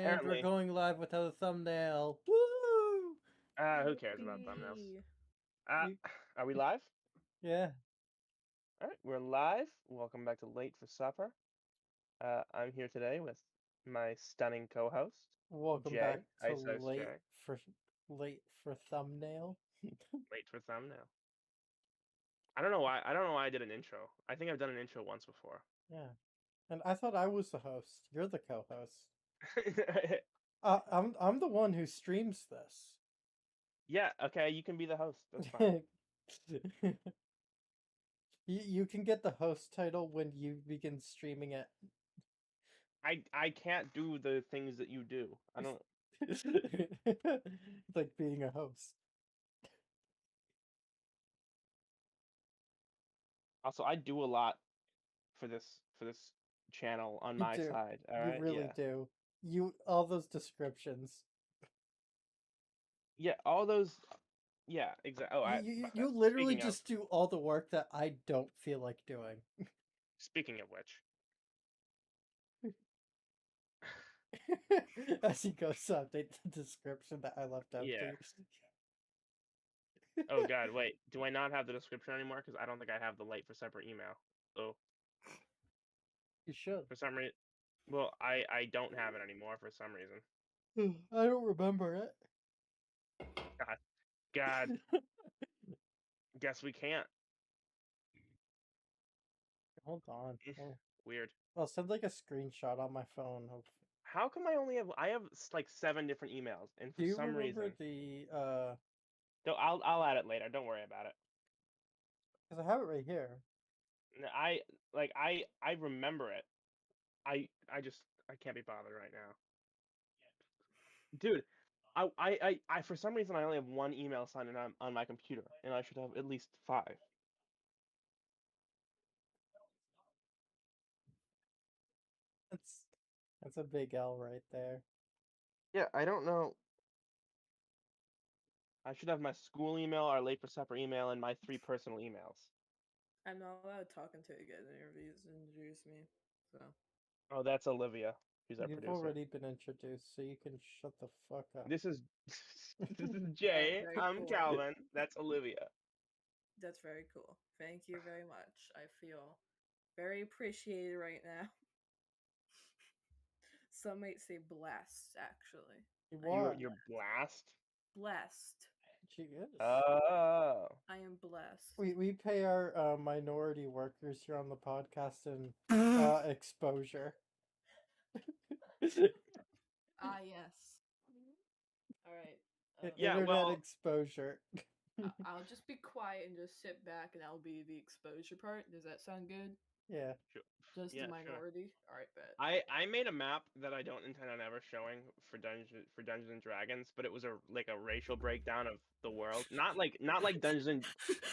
And we're Apparently. going live without a thumbnail. Woo! Who cares about thumbnails? Yippee. Uh, You- are we live? yeah. All right, we're live. Welcome back to Late for Supper. I'm here today with my stunning co-host, Welcome Jay. back to Ice Ice Jay. late for thumbnail. Late for thumbnail. I don't know why. I don't know why I did an intro. I think I've done an intro once before. Yeah. And I thought I was the host. You're the co-host. I'm the one who streams this. Yeah. Okay. You can be the host. That's fine. You can get the host title when you begin streaming it. I can't do the things that you do. I don't. It's like being a host. Also, I do a lot for this channel on You my do. side. All You right. really Yeah. do. All those descriptions. Yeah. All those. Yeah. Exactly. Oh, You literally speaking of. just do all the work that I don't feel like doing. Speaking of which. As he goes to update the description that I left empty. Yeah. Oh God, wait. Do I not have the description anymore? Because I don't think I have the Late for Supper email. Oh, You should. for some reason. Well, I don't have it anymore for some reason. I don't remember it. God. Guess we can't. Hold on. Weird. I'll send like a screenshot on my phone of. How come I have like 7 different emails, and for Do you some remember reason. the No, I'll add it later. Don't worry about it. because I have it right here. I remember it. I just I can't be bothered right now. Dude, I for some reason I only have 1 email signed in on my computer, and I should have at least 5. That's a big L right there. Yeah, I don't know. I should have my school email, our Late for Supper email, and my 3 personal emails. I'm not allowed talking to get interviews and introduce me. So Oh, that's Olivia. She's our You've producer. already been introduced, so you can shut the fuck up. This is this is Jay. very I'm cool. Calvin. That's Olivia. That's very cool. Thank you very much. I feel very appreciated right now. Some might say blessed, actually. You're blast. Blessed. She is. Oh. I am blessed. We pay our minority workers here on the podcast in exposure. Ah, yes. All right. Yeah, Internet well- exposure. I'll just be quiet and just sit back, and I'll be the exposure part. Does that sound good? Yeah. Sure. Just Yeah, the sure. minority. All right, bet. I made a map that I don't intend on ever showing for Dungeons and Dragons, but it was a racial breakdown of the world. Not like Dungeons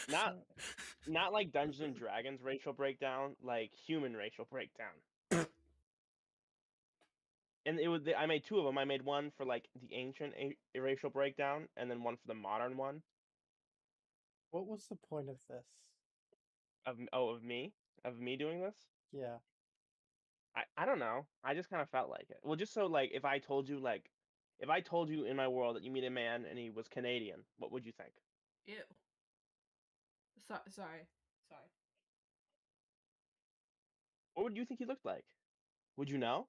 not like Dungeons and Dragons racial breakdown, like human racial breakdown. And I made 2 of them. I made one for like the ancient racial breakdown, and then one for the modern one. What was the point of this? Of me doing this. Yeah. I don't know. I just kind of felt like it. Well, just so like if I told you in my world that you meet a man and he was Canadian, what would you think? Ew. Sorry. What would you think he looked like? Would you know?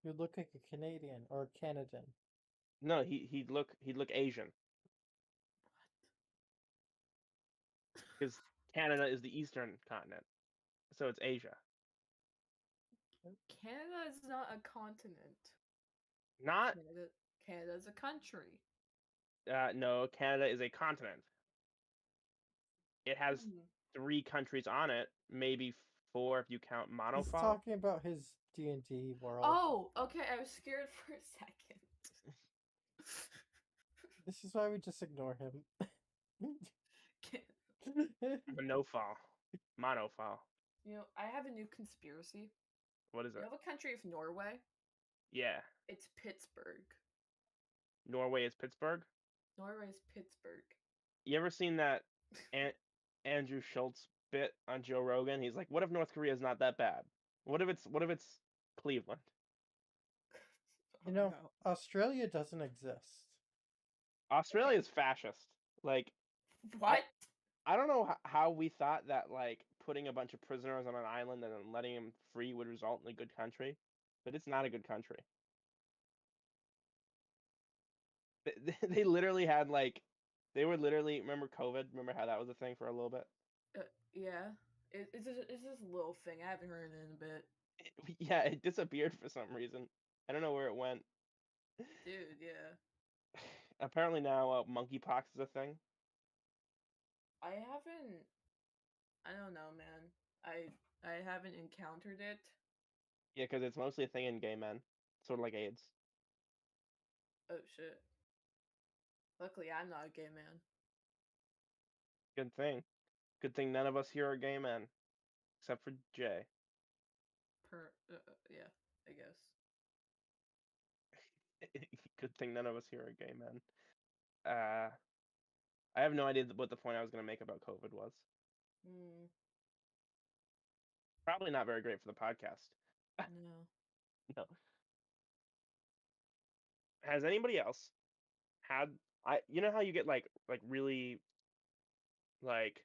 You look like a Canadian or a Canadan. No, he'd look Asian. Because Canada is the eastern continent, so it's Asia. Canada is not a continent. Not Canada is a country. no, Canada is a continent. It has 3 countries on it, maybe 4 if you count Monofall. He's talking about his D&D world. Oh, okay. I was scared for a second. This is why we just ignore him. Monofall. You know, I have a new conspiracy. What is You it? know the country of Norway? Yeah. It's Pittsburgh. Norway is Pittsburgh? Norway is Pittsburgh. You ever seen that Andrew Schultz bit on Joe Rogan? He's like, what if North Korea is not that bad? What if it's Cleveland? You know, no. Australia doesn't exist. Australia's fascist. Like What? I don't know how we thought that like putting a bunch of prisoners on an island and then letting them free would result in a good country, but it's not a good country. They literally had like they were literally remember COVID? Remember how that was a thing for a little bit? Yeah. It's this little thing. I haven't heard it in a bit. Yeah, it disappeared for some reason. I don't know where it went. Dude, yeah. Apparently now monkeypox is a thing. I haven't. I don't know, man. I haven't encountered it. Yeah, because it's mostly a thing in gay men, sort of like AIDS. Oh shit. Luckily, I'm not a gay man. Good thing. Good thing none of us here are gay men, except for Jay. Yeah, I guess. Good thing none of us here are gay men. I have no idea what the point I was gonna make about COVID was. Hmm. Probably not very great for the podcast. No. No. Has anybody else had you know how you get like really like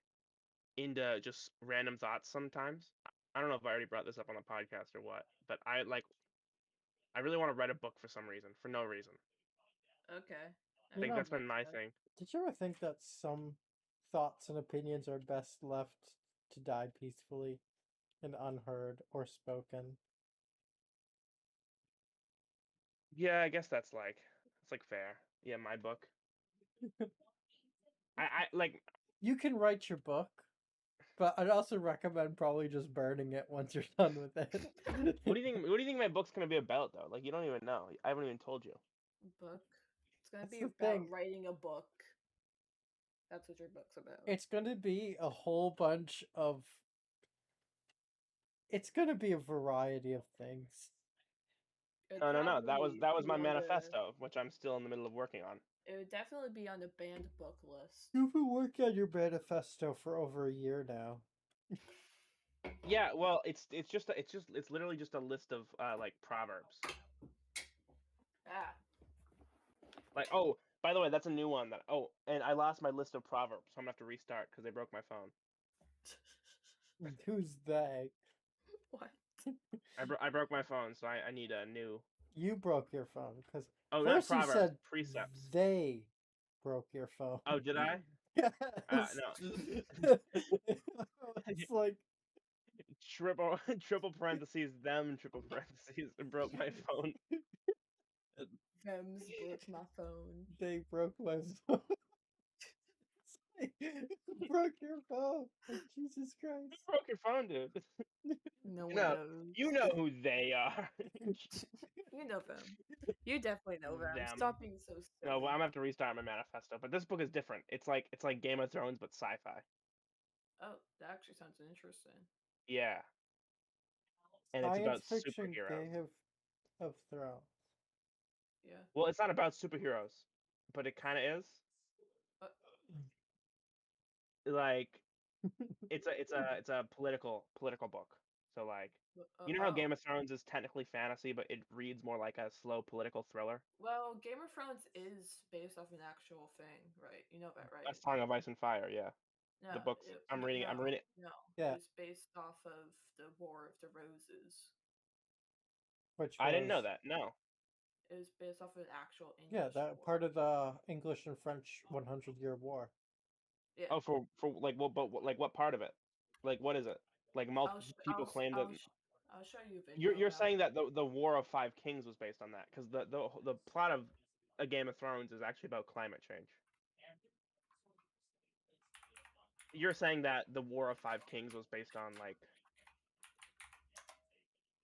into just random thoughts sometimes? I don't know if I already brought this up on the podcast or what, but I really want to write a book for some reason, for no reason. Okay. I think know, that's been my thing. Did you ever think that some thoughts and opinions are best left to die peacefully and unheard or spoken? Yeah, I guess that's it's like fair. Yeah, my book. I like You can write your book, but I'd also recommend probably just burning it once you're done with it. what do you think my book's gonna be about though? Like you don't even know. I haven't even told you. Book. It's gonna That's be the about thing. writing a book. That's what your book's about. It's going to be a whole bunch of. It's going to be a variety of things. It'd No, no, no. probably That was be my on the. manifesto, which I'm still in the middle of working on. It would definitely be on the banned book list. You've been working on your manifesto for over a year now. Yeah, well, it's literally just a list of like proverbs. Ah. Like, oh, by the way, that's a new one that. Oh, and I lost my list of proverbs, so I'm gonna have to restart because they broke my phone. Who's they? What? I broke my phone, so I need a new. You broke your phone because Oh, not first you proverbs, said precepts. they broke your phone. Oh, did I? Yes. No. It's like triple parentheses them triple parentheses broke my phone. Vems broke my phone. they broke my phone. Who broke your phone? Like, Jesus Who Christ. broke your phone, dude? No one know- knows. You know who they are. You know them. You definitely know them. Them. Stop being so silly. No, well, I'm gonna have to restart my manifesto. But this book is different. It's like Game of Thrones, but sci-fi. Oh, that actually sounds interesting. Yeah. And it's about Science fiction superheroes. Game of Thrones. Yeah. Well, it's not about superheroes, but it kind of is. Like, it's a political book. So like, you know how Game of Thrones is technically fantasy, but it reads more like a slow political thriller. Well, Game of Thrones is based off an actual thing, right? You know that, right? A Song of Ice and Fire, yeah. No, The books. I'm reading. No, I'm reading. No, Yeah. it was based off of the War of the Roses. Which I didn't know was- that. No. It was based off of an actual English. Yeah, that war. part of the English and French 100-year war. Yeah. Oh, for like what part of it? Like what is it? Like multiple people claim that. I'll show you a video. You're saying that the War of Five Kings was based on that because the plot of A Game of Thrones is actually about climate change. You're saying that the War of Five Kings was based on like.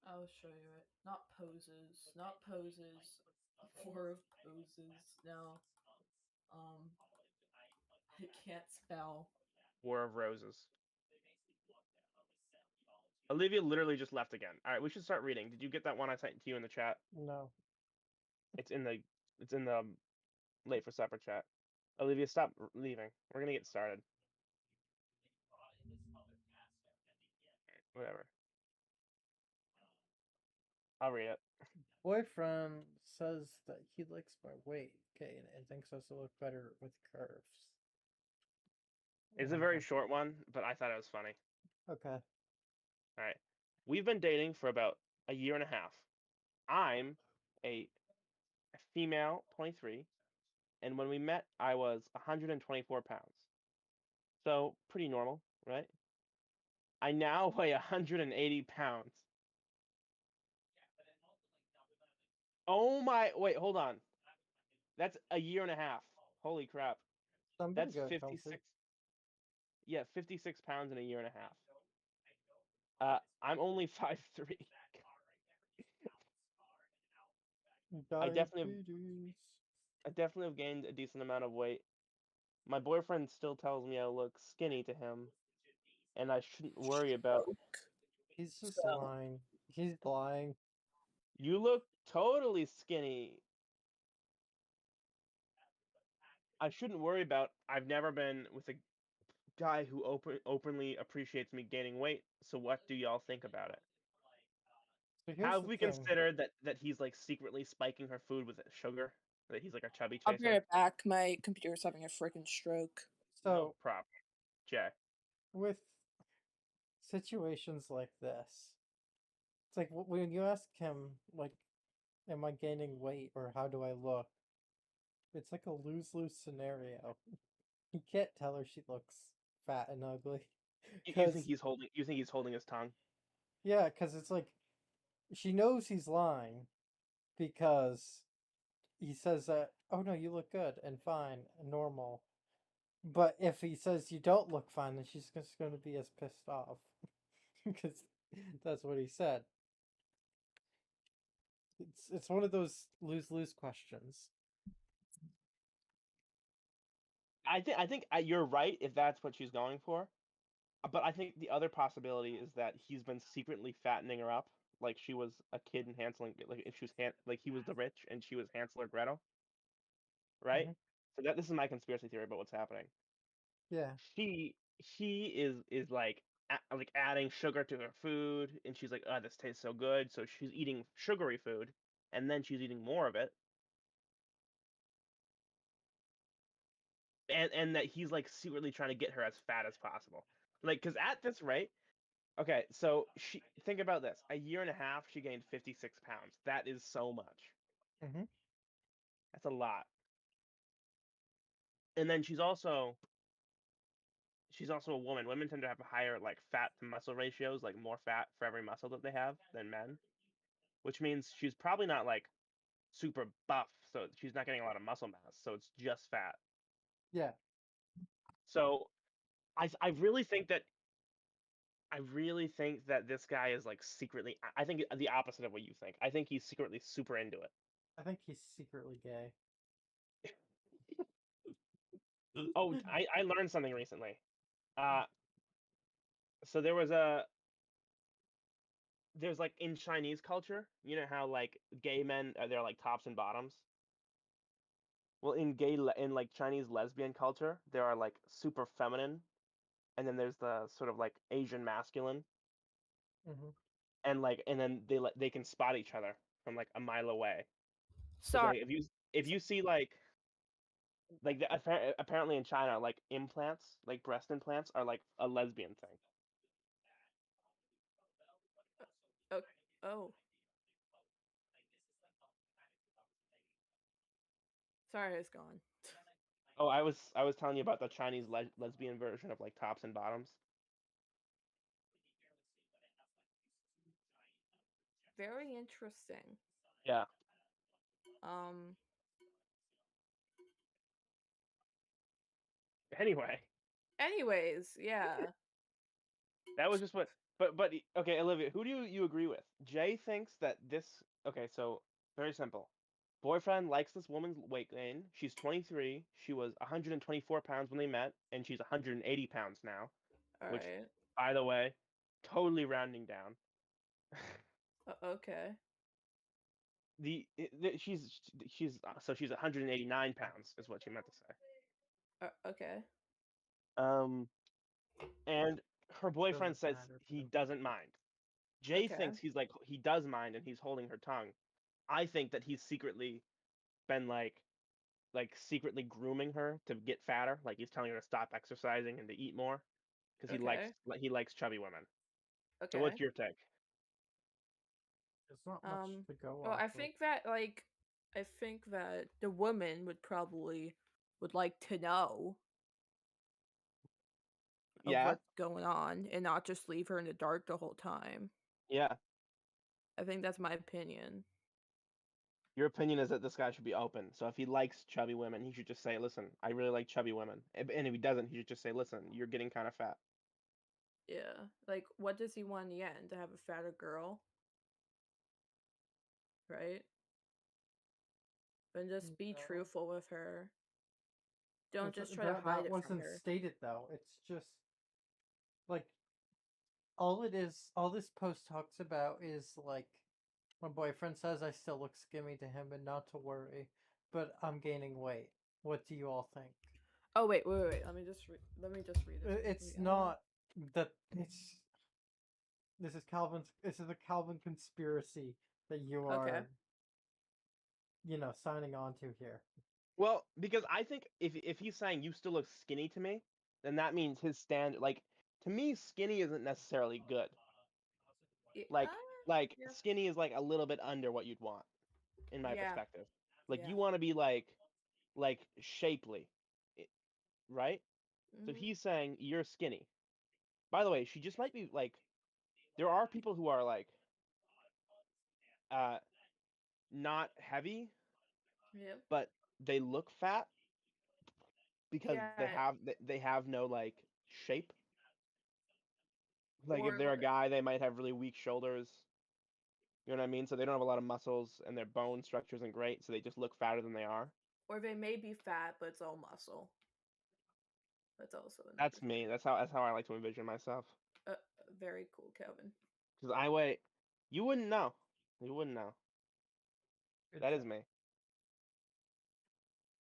I'll show you it. Not poses. Not poses. War of poses. No. I can't spell. War of Roses. Olivia literally just left again. All right, we should start reading. Did you get that one I sent to you in the chat? No. It's in the late for supper chat. Olivia, stop leaving. We're gonna get started. Whatever. I'll read it. Boyfriend says that he likes my weight gain and thinks I still look better with curves. It's a very short one, but I thought it was funny. Okay. All right. We've been dating for about a year and a half. I'm a female, 23, and when we met, I was 124 pounds. So, pretty normal, right? I now weigh 180 pounds. Oh my, wait, hold on. That's a year and a half. Holy crap. Somebody That's got 56. comfy. Yeah, 56 pounds in a year and a half. I'm only 5'3". I definitely have, Diabetes. I definitely have gained a decent amount of weight. My boyfriend still tells me I look skinny to him, and I shouldn't worry about. He's just So- lying. He's lying. You look totally skinny. I shouldn't worry about. I've never been with a guy who openly appreciates me gaining weight. So what do y'all think about it? So here's Have the we thing. considered that he's like secretly spiking her food with sugar? That he's like a chubby I'll be chaser? right back. My computer's having a freaking stroke. No So problem. Jack. with situations like this, it's like when you ask him, like, am I gaining weight or how do I look? It's like a lose-lose scenario. He can't tell her she looks fat and ugly. You Cause think he's holding? You think he's holding his tongue? yeah, cause it's like she knows he's lying because he says that, oh no, you look good and fine and normal. But if he says you don't look fine, then she's just going to be as pissed off because that's what he said. It's one of those lose-lose questions. I think you're right if that's what she's going for. But I think the other possibility is that he's been secretly fattening her up, like she was a kid in Hansel and like if she was like he was the rich and she was Hansel or Gretel, right? Mhm. So that this is my conspiracy theory about what's happening. Yeah, He is like like adding sugar to her food, and she's like, "Oh, this tastes so good." So she's eating sugary food, and then she's eating more of it, and that he's like secretly trying to get her as fat as possible. Like, because at this rate, okay, so she think about this: a year and a half, she gained 56 pounds. That is so much. Mhm. That's a lot. And then she's also a woman. Women tend to have higher like fat to muscle ratios, like more fat for every muscle that they have than men, which means she's probably not like super buff, so she's not getting a lot of muscle mass, so it's just fat. yeah. So I really think that this guy is like secretly. I think the opposite of what you think. I think he's secretly super into it. I think he's secretly gay. Oh, I learned something recently. Uh, so there's like in Chinese culture, you know how like gay men they're like tops and bottoms. Well, in like Chinese lesbian culture, there are like super feminine, and then there's the sort of like Asian masculine, Mhm. and then they can spot each other from like a mile away. So Sorry. like if you see like apparently in China like implants like breast implants are like a lesbian thing. Oh. Sorry, it's gone. Oh, I was telling you about the Chinese lesbian version of like tops and bottoms. Very interesting. Yeah. Um, Anyway, anyways, yeah. that was just what. Okay, Olivia, who do you agree with? Jay thinks that this. Okay, so very simple. Boyfriend likes this woman's weight gain. She's 23. She was 124 pounds when they met, and she's 180 pounds now. All Which, right. by the way, totally rounding down. Okay. She's 189 pounds is what she meant to say. Okay. And her boyfriend Doesn't says matter, he though. doesn't mind. Jay Okay. thinks he's like he does mind and he's holding her tongue. I think that he's secretly been like secretly grooming her to get fatter. Like he's telling her to stop exercising and to eat more because Okay. he likes chubby women. So Okay. what's your take? There's not much to go Well, off I of. think that the woman would like to know of Yeah, what's going on and not just leave her in the dark the whole time. yeah. I think that's my opinion. Your opinion is that this guy should be open. So if he likes chubby women, he should just say, "Listen, I really like chubby women." And if he doesn't, he should just say, "Listen, you're getting kind of fat." Yeah. Like, what does he want in the end? To have a fatter girl? Right? And just be No. truthful with her. Don't That's- just try to hide that it from wasn't her. stated though. It's just like all it is. All this post talks about is like my boyfriend says I still look skinny to him, and not to worry, but I'm gaining weight. What do you all think? Oh wait. Let me just read it. It's quickly. not that it's. This is Calvin's. This is a Calvin conspiracy that you Okay. are, signing on to here. Well, because I think if he's saying you still look skinny to me, then that means his stand like to me skinny isn't necessarily good. Yeah. Like Yeah. skinny is like a little bit under what you'd want in my Yeah. perspective. Like Yeah. you want to be like shapely, i- right? So Mhm. he's saying you're skinny. By the way, she just might be like there are people who are like uh not heavy, Yep. but they look fat because Yeah. they have no like shape. Like if Or they're a like, guy, they might have really weak shoulders. You know what I mean? So they don't have a lot of muscles and their bone structure isn't great, so they just look fatter than they are. or they may be fat, but it's all muscle. That's also another That's me. thing. That's how I like to envision myself. Very cool, Kelvin. Because I weigh, you wouldn't know. You wouldn't know. Good That is job. me.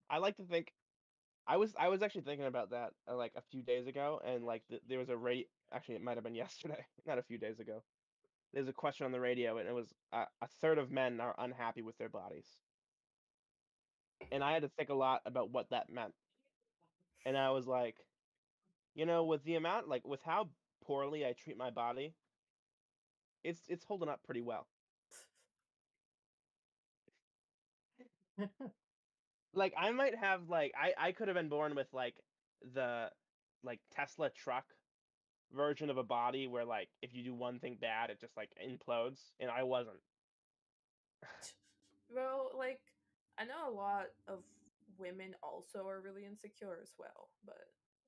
I like to think. I was actually thinking about that like a few days ago, and like there was a rate. Actually, it might have been yesterday, not a few days ago. There's a question on the radio, and it was a third of men are unhappy with their bodies, and I had to think a lot about what that meant. And I was like, with the amount, like with how poorly I treat my body, it's holding up pretty well. Like I might have like I could have been born with like the like Tesla truck version of a body where like if you do one thing bad it just like implodes, and I wasn't. Well, like, I know a lot of women also are really insecure as well, but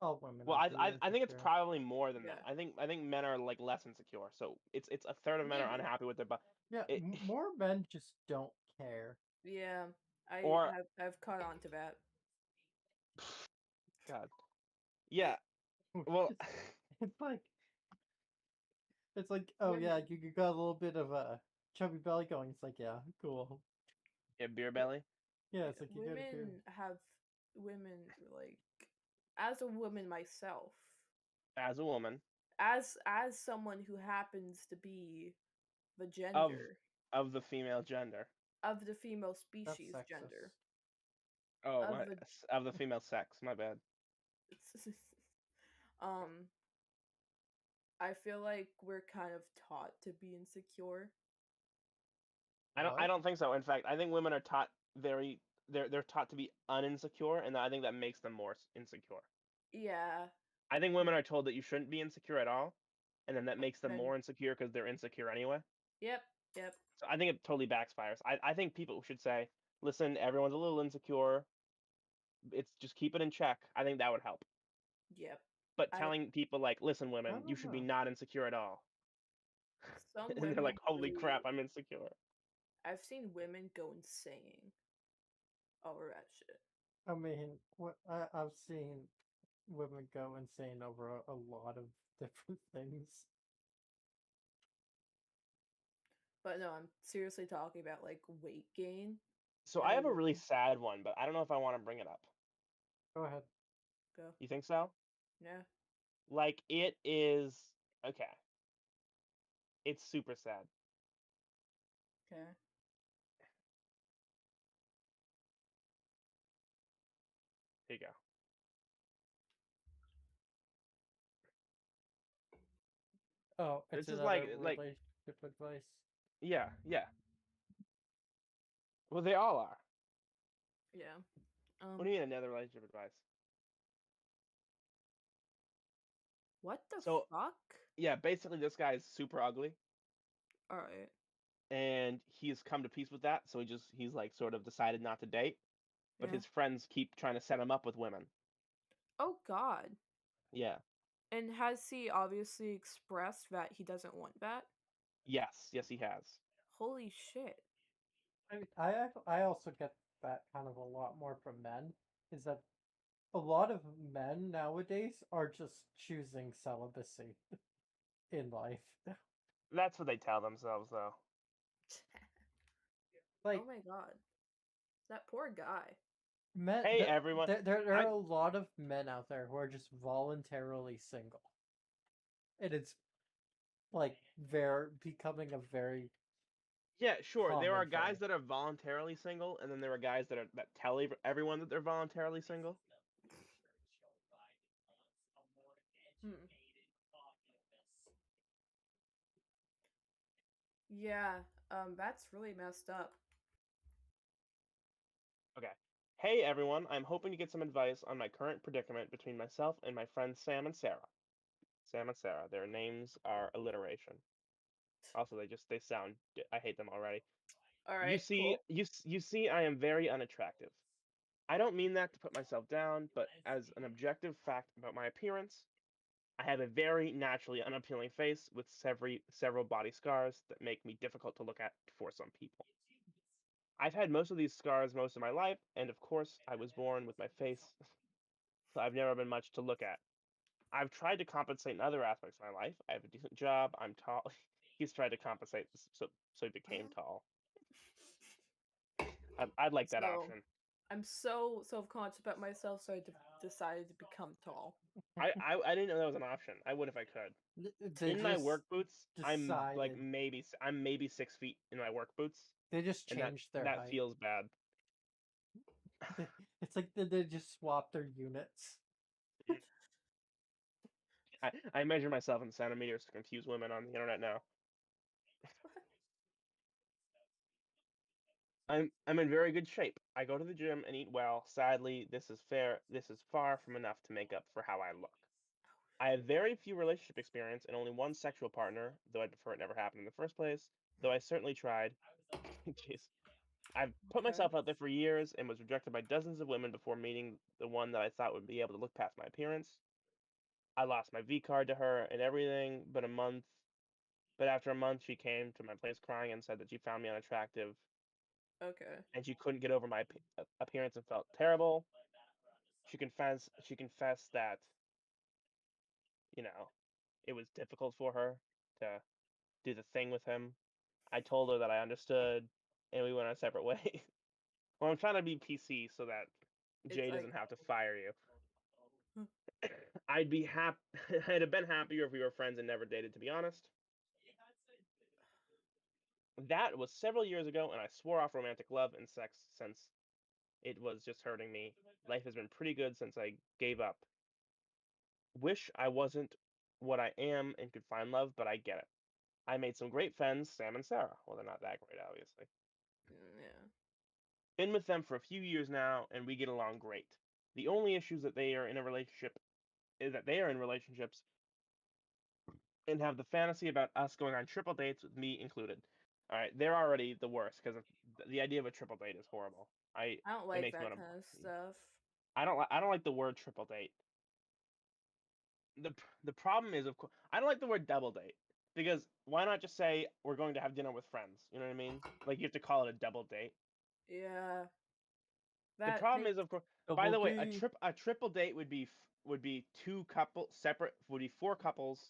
All women Well, are pretty I think it's insecure. probably more than that. yeah. I think men are like less insecure. So it's a third of men are Maybe. unhappy with their body. Yeah, more men just don't care. Yeah. Or I've caught on to that. God, yeah. Well, It's like oh Women. yeah, you got a little bit of a chubby belly going. It's like, yeah, cool. yeah, beer belly. Yeah, it's like you got a beard. Women like, as a woman myself, As a woman as someone who happens to be the of gender of the female gender. of the female That's species sexist. gender Oh, of my the of the female sex. My bad. um I feel like we're kind of taught to be insecure. I What? don't think so. In fact, I think women are taught they're taught to be uninsecure, and I think that makes them more insecure. Yeah. I think women are told that you shouldn't be insecure at all, and then that makes them Okay. more insecure because they're insecure anyway. Yep. Yep. So I think it totally backfires. I think people should say, listen, everyone's a little insecure. It's just keep it in check. I think that would help. Yep. But I telling people like, listen, I women, you don't should be know. not insecure at all. some And they're like, women holy really crap, I'm insecure. I've seen women go insane over that shit. I mean, I've seen women go insane over a lot of different things. But no, I'm seriously talking about like weight gain. So I I know have a really women sad one, but I don't know if I want to bring it up. Go ahead. go. You think so? Yeah. Like it is okay. It's super sad. Okay. Here you go. Oh, it's This is another like relationship advice. yeah, yeah. Well, they all are. Yeah. What do you mean another relationship advice? What the So fuck? yeah, basically this guy is super ugly, All right. and he's come to peace with that. So he's like sort of decided not to date, but Yeah. his friends keep trying to set him up with women. Oh God. Yeah. And has he obviously expressed that he doesn't want that? Yes, he has. Holy shit. I mean, I also get that kind of a lot more from men. Is that a lot of men nowadays are just choosing celibacy in life. That's what they tell themselves, though. Like Oh my God. That poor guy. men, Hey, everyone. there I are a lot of men out there who are just voluntarily single, and it's like they're becoming a very Yeah, sure. There are common guys thing. that are voluntarily single, and then there are guys that tell everyone that they're voluntarily single. Hmm. Yeah. That's really messed up. Okay. Hey, everyone. I'm hoping to get some advice on my current predicament between myself and my friends Sam and Sarah. Sam and Sarah. Their names are alliteration. Also, they sound. I hate them already. All You right. see, Cool. you see, I am very unattractive. I don't mean that to put myself down, but as an objective fact about my appearance, I have a very naturally unappealing face with several body scars that make me difficult to look at for some people. I've had most of these scars most of my life, and of course, I was born with my face, so I've never been much to look at. I've tried to compensate in other aspects of my life. I have a decent job. I'm tall. He's tried to compensate so he became tall. I'd like that So option. I'm so self-conscious about myself, so I decided to become tall. I didn't know that was an option. I would if I could. They In my just work boots, I'm like decided. I'm maybe 6 feet in my work boots, They just and that changed their that height. feels bad. It's like they just swapped their units. I measure myself in centimeters to confuse women on the internet now. I'm in very good shape. I go to the gym and eat well. Sadly, this is far from enough to make up for how I look. I have very few relationship experience and only one sexual partner, though I'd prefer it never happened in the first place, though I certainly tried. Jeez. I've put Okay. myself out there for years and was rejected by dozens of women before meeting the one that I thought would be able to look past my appearance. I lost my V card to her and everything, but after a month she came to my place crying and said that she found me unattractive Okay. and she couldn't get over my appearance and felt terrible. She confessed that, you know, it was difficult for her to do the thing with him. I told her that I understood and we went our separate ways. Well, I'm trying to be PC so that It's Jay like doesn't have to fire you. Hmm. I'd be happy. I'd have been happier if we were friends and never dated, to be honest. That was several years ago, and I swore off romantic love and sex since it was just hurting me. Life has been pretty good since I gave up. Wish I wasn't what I am and could find love, but I get it. I made some great friends, Sam and Sarah. Well, they're not that great, obviously. yeah. Been with them for a few years now, and we get along great. The only issues that they are in a relationship is that they are in relationships and have the fantasy about us going on triple dates with me included. All right, they're already the worst because the idea of a triple date is horrible. I don't It like makes me that want kind of to. stuff. I don't like the word triple date. The problem is, of course, I don't like the word double date because why not just say we're going to have dinner with friends? You know what I mean? Like you have to call it a double date. Yeah. The That problem makes is, of course, by Double the way, D. a triple date would be two couple separate would be four couples.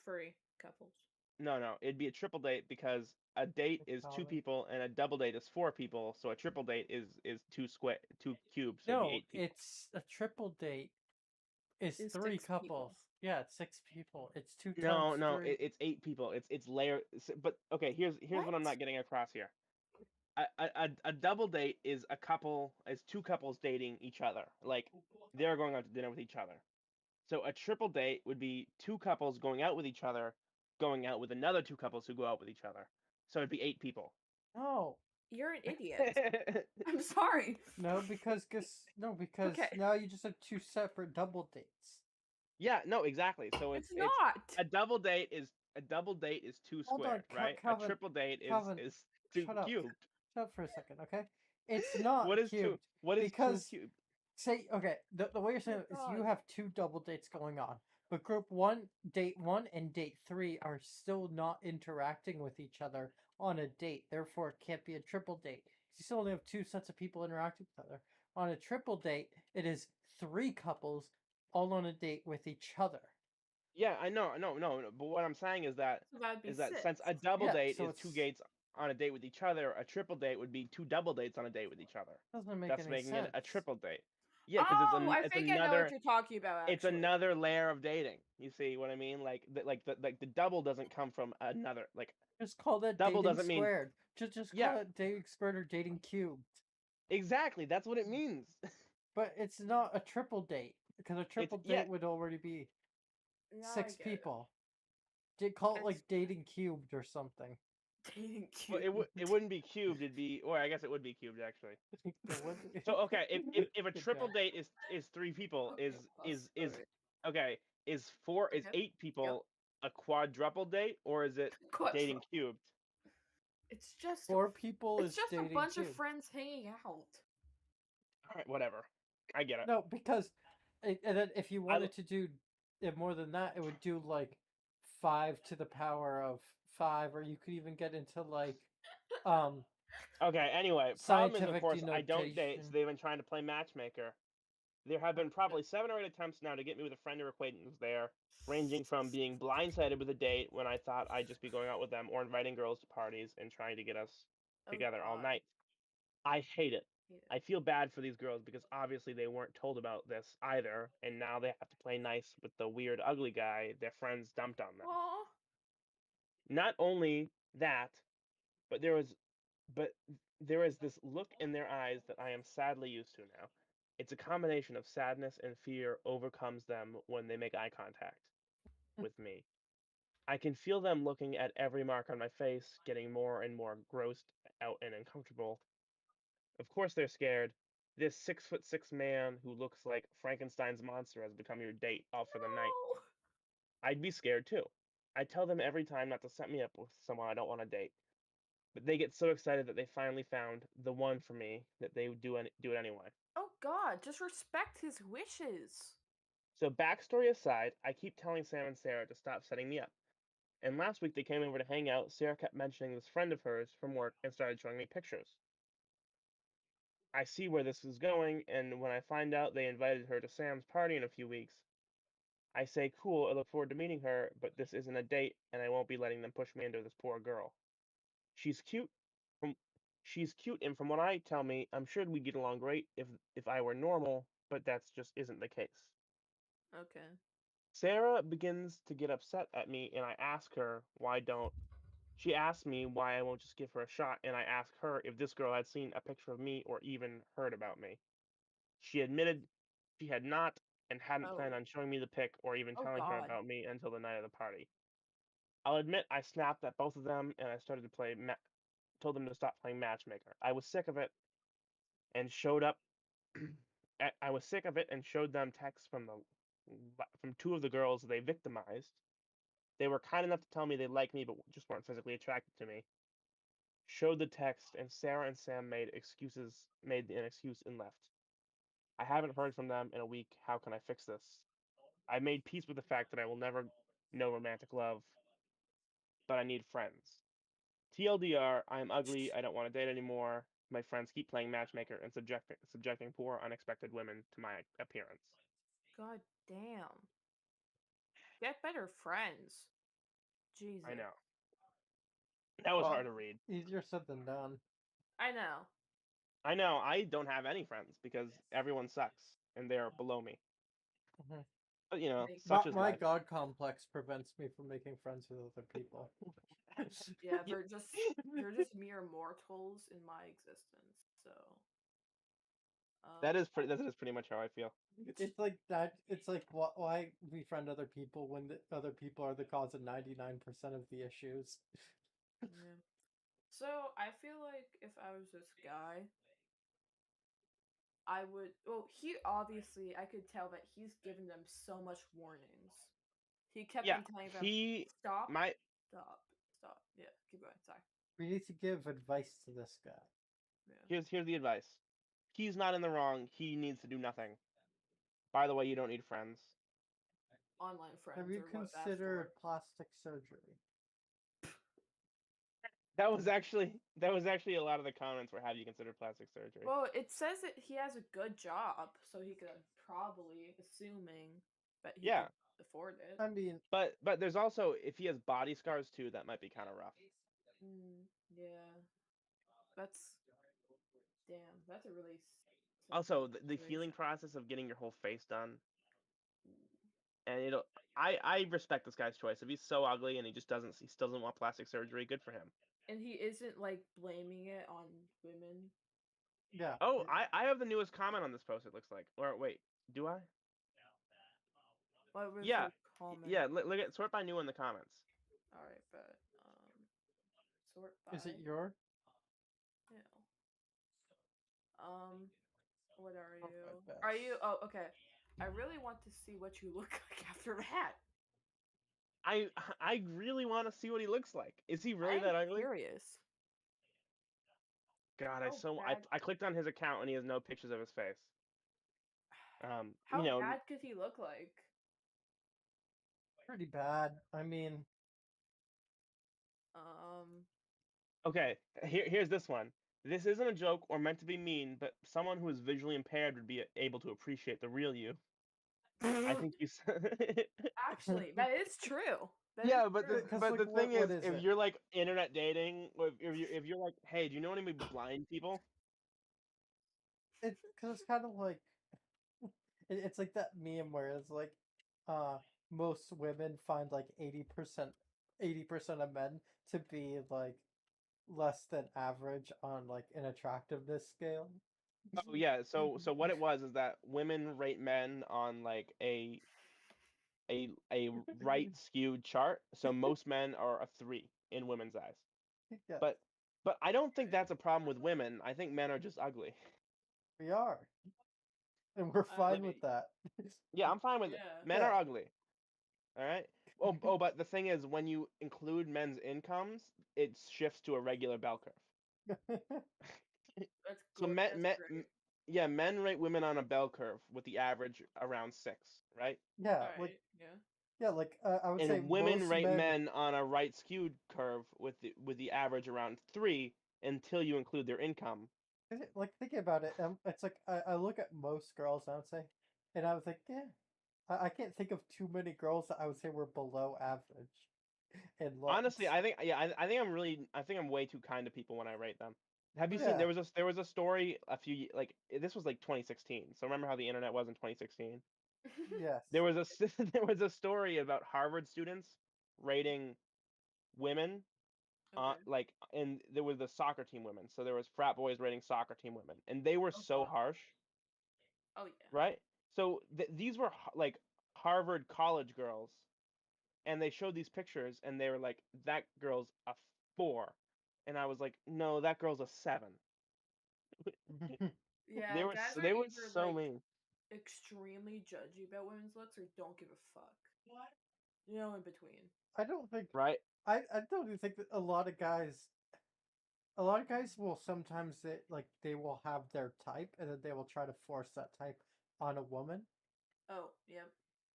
furry couples. No, it'd be a triple date because a date is two Colin. people and a double date is four people. So a triple date is two cubes, so it'd be No, eight people. it's a triple date It's It's 3 6 people. couples. Yeah, it's 6 people. It's 2 No, times no, 3. it's 8 people. It's layer. But okay, here's what I'm What? not getting across here. A double date is a couple is two couples dating each other. Like they're going out to dinner with each other. So a triple date would be two couples going out with each other, going out with another two couples who go out with each other. So it'd be 8 people. No. You're an idiot. I'm sorry. No, because because Okay. now you just have 2 separate double dates. Yeah, no, exactly. So It's it's not. a double date is two Hold on, squared, right? Calvin. A triple date Calvin, is two shut up. cubed. Shut up for a second, okay? It's not What is cubed. two? What is two because cubed? say okay, the way you're saying it is you God. have 2 double dates going on, but group 1, date 1 and date 3 are still not interacting with each other on a date. Therefore, it can't be a triple date. You still only have 2 sets of people interacting with each other. On a triple date, it is 3 couples all on a date with each other. Yeah, I know, no. But what I'm saying is that So that'd be since 6. a double Yeah, date so is two dates on a date with each other, a triple date would be two double dates on a date with each other. Doesn't make That's any making sense. it a triple date. Yeah, because Oh, I it's think I know another what you're talking about. Actually, it's another layer of dating. You see what I mean? Like the double doesn't come from another like Just call that double dating doesn't mean squared. Just yeah, call it dating squared or dating cubed. exactly. That's what it means. But it's not a triple date because a triple yeah, date would already be Now I 6 get it. people. Call it It's like dating cubed or something. dating well, cute. it wouldn't be cubed. It'd be, or I guess it would be cubed actually. It would- So okay, if a Good triple job. date is 3 people, Okay, is sorry. okay, is Yep. 8 people a quadruple date, or is it dating cubed? It's just 4 people it's is just a dating bunch cubed. of friends hanging out. All right, whatever. I get it. No, because and then if you I l- wanted to do it more than that, it would do like 5 to the power of 5, or you could even get into like um Okay, anyway, problem is, of scientific course, I don't date, so denotation. they've been trying to play matchmaker. There have been probably 7 or 8 attempts now to get me with a friend or acquaintance there, ranging from being blindsided with a date when I thought I'd just be going out with them, or inviting girls to parties and trying to get us Oh, together all God. night. I hate it. Hate it. I feel bad for these girls because obviously they weren't told about this either, and now they have to play nice with the weird, ugly guy their friends dumped on them. Aw. Not only that, but but there is this look in their eyes that I am sadly used to now. It's a combination of sadness and fear overcomes them when they make eye contact with me. I can feel them looking at every mark on my face, getting more and more grossed out and uncomfortable. Of course they're scared. This 6'6" man who looks like Frankenstein's monster has become your date all for the night. No. I'd be scared too. I tell them every time not to set me up with someone I don't want to date. But they get so excited that they finally found the one for me that they do it anyway. Oh God, just respect his wishes. So backstory aside, I keep telling Sam and Sarah to stop setting me up. And last week they came over to hang out. Sarah kept mentioning this friend of hers from work and started showing me pictures. I see where this is going, and when I find out they invited her to Sam's party in a few weeks, I say, cool, I look forward to meeting her, but this isn't a date, and I won't be letting them push me into this poor girl. She's cute. From she's cute, and from what I tell me, I'm sure we'd get along great if I were normal, but that's just isn't the case. Okay. Sarah begins to get upset at me, and I ask her why don't. She asks me why I won't just give her a shot, and I ask her if this girl had seen a picture of me or even heard about me. She admitted she had not and hadn't planned Oh. on showing me the pic or even Oh telling her God. about me until the night of the party. I'll admit I snapped at both of them and I started to told them to stop playing matchmaker. I was sick of it and showed up. I was sick of it and showed them texts from 2 of the girls they victimized. They were kind enough to tell me they liked me but just weren't physically attracted to me. Showed the text and Sarah and Sam made an excuse and left. I haven't heard from them in a week. How can I fix this? I made peace with the fact that I will never know romantic love, but I need friends. TLDR, I am ugly. I don't want to date anymore. My friends keep playing matchmaker and subjecting poor, unexpected women to my appearance. God damn. Get better friends. Jesus. I know. That was Well, hard to read. easier said than done. I know. I know. I don't have any friends because everyone sucks and they're below me. Mhm. But you know, Thank such My, is my life. god complex prevents me from making friends with other people. Yeah, Yeah. they're just mere mortals in my existence. So That um is pretty much how I feel. It's like that. It's like why befriend other people when the other people are the cause of 99% of the issues. yeah. So I feel like if I was this guy, I would. Well, he obviously I could tell that he's given them so much warnings. He kept Yeah, on telling them, he "Stop, my stop, stop." Yeah, keep going. Sorry. We need to give advice to this guy. Yeah. here's the advice. He's not in the wrong. He needs to do nothing. By the way, you don't need friends. Online Have friends you or what that's considered for. plastic surgery? That was actually a lot of the comments were have you considered plastic surgery? Well, it says that he has a good job, so he could probably, assuming that he Yeah, could afford it. I mean, but there's also if he has body scars too, that might be kind of rough. Yeah, that's damn. That's a really Also, sensitive the healing situation. process of getting your whole face done, Ooh. and it'll. I respect this guy's choice. If he's so ugly and he still doesn't want plastic surgery, good for him. And he isn't like blaming it on women. yeah. Oh, I have the newest comment on this post. It looks like, or wait, do I? What was Yeah, the comment? yeah. Look at sort by new in the comments. All right, but sort Is by. it your? Yeah. Um, what are Oh, you? my Are you? best. Oh, okay. I really want to see what you look like after that. I I really want to see what he looks like. Is he really I'm that ugly? curious. God, How bad? I clicked on his account and he has no pictures of his face. You How know, bad could he look like? Pretty bad. I mean, Um, okay, here's this one. This isn't a joke or meant to be mean, but someone who is visually impaired would be able to appreciate the real you. I think you said. actually, that is true. That is Yeah, true. because but like, the thing what is, is if it? you're like internet dating, or if you're like, hey, do you know any blind people? It's because it's kind of like it's like that meme where it's like, uh, most women find like 80% of men to be like less than average on like an attractiveness scale. Oh yeah, so what it was is that women rate men on like a right skewed chart. So most men are a 3 in women's eyes. Yeah, But I don't think that's a problem with women. I think men are just ugly. we are, and we're Like, fine with that. yeah, I'm fine with it. Yeah. Men Yeah. are ugly. All right. But the thing is, when you include men's incomes, it shifts to a regular bell curve. That's So good. That's great. yeah, men rate women on a bell curve with the average around 6, right? Yeah, All like right. Yeah. yeah, like I would say And women most rate men. men on a right skewed curve with the average around 3 until you include their income. Like thinking about it, it's like I look at most girls, I would say, and I was like, yeah, I can't think of too many girls that I would say were below average in looks. Honestly, I think yeah, I think I'm way too kind to people when I rate them. Have you seen Yeah, there was a story a few like this was like 2016. So remember how the internet was in 2016? yes. There was a there was a story about Harvard students rating women Okay. like and there was the soccer team women. So there was frat boys rating soccer team women and they were Oh so God. harsh, Oh yeah. right? So these were like Harvard college girls and they showed these pictures and they were like that girl's a 4 and I was like no that girl's a 7. Yeah. Guys are They were either so like mean. extremely judgy about women's looks or don't give a fuck. You know, in between. I don't think Right. I don't even think that a lot of guys will sometimes they will have their type and then they will try to force that type on a woman. Oh, yep.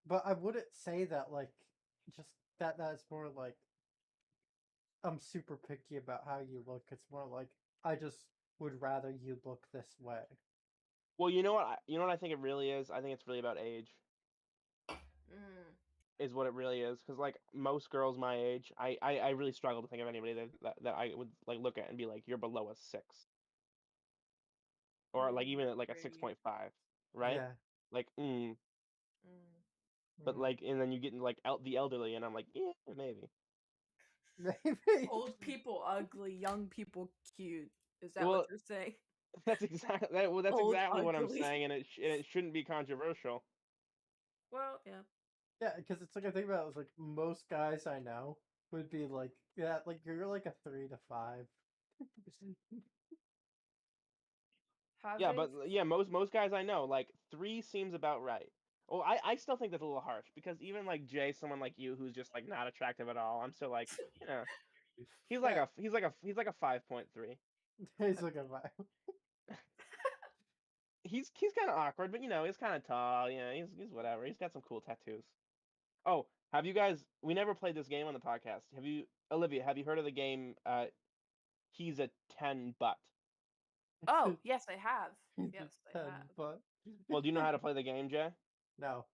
But I wouldn't say that like just that's more like I'm super picky about how you look. It's more like I just would rather you look this way. Well, you know what I think it really is. I think it's really about age. Mm. Is what it really is. Because like most girls my age, I really struggle to think of anybody that I would like look at and be like you're below a 6 or like even at like a Agree. 6.5, right? Yeah. Like Mm. but Mhm. like, and then you get into like the elderly, and I'm like, yeah, maybe. Maybe. Old people ugly, young people cute. Is that Well, what you're saying? that's exactly that's Old exactly what I'm ugly. saying, and it shouldn't be controversial. Well, yeah. Yeah, because it's like I think about it, it's like most guys I know would be like, yeah, like you're like a 3 to 5. Yeah, Having but yeah, most guys I know, like 3 seems about right. Well, I still think that's a little harsh because even like Jay, someone like you who's just like not attractive at all, I'm still like, you know, Yeah. he's like a 5.3. He's like a 5. He's kind of awkward, but you know, he's kind of tall. You know, he's whatever. He's got some cool tattoos. Oh, have you guys? We never played this game on the podcast. Have you, Olivia? Have you heard of the game? He's a 10 butt. Oh, yes, I have. He's Yes, a I 10, have. but Well, do you know how to play the game, Jay? no.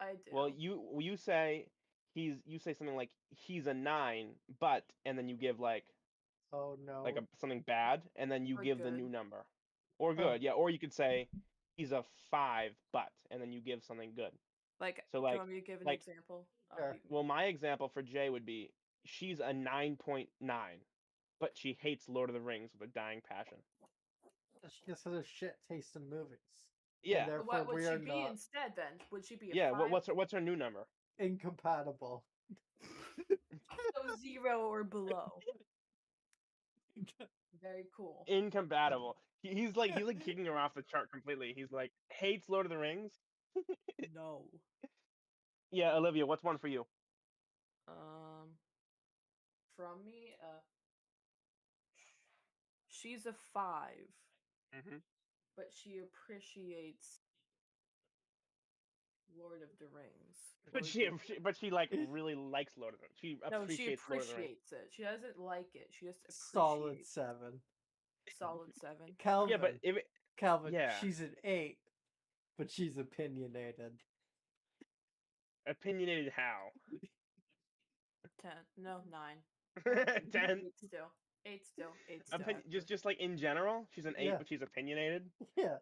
I do. Well, you say you say something like he's a 9, but, and then you give like Oh no. something bad, and then you Or give the good. new number, or Oh. good, yeah, or you could say he's a 5, but, and then you give something good. Like, So do you like want me to give an like example? Oh, Sure. you can- well, my example for Jay would be she's a 9.9, but she hates Lord of the Rings with a dying passion. She just has a shit taste in movies. Yeah, And therefore What would we she are be not instead then? Would she be a yeah. 5? What's her new number? incompatible. So 0 or below. Very cool. Incompatible. He's like kicking her off the chart completely. He's like hates Lord of the Rings. No. Yeah, Olivia, what's one for you? From me, she's a 5, Mm-hmm. but she appreciates Lord of the Rings. But she like really likes Lord of the Rings. She No, she appreciates Lord of the Rings. appreciates it. She doesn't like it. She just Solid appreciates 7. solid 7. Calvin. Yeah, but if it, Calvin, yeah. she's an 8, but she's opinionated. Opinionated how? 10. No, 9. 10. 8 still. 8 still. 8 still. actually. Just like in general, she's an 8, Yeah. but she's opinionated. Yes.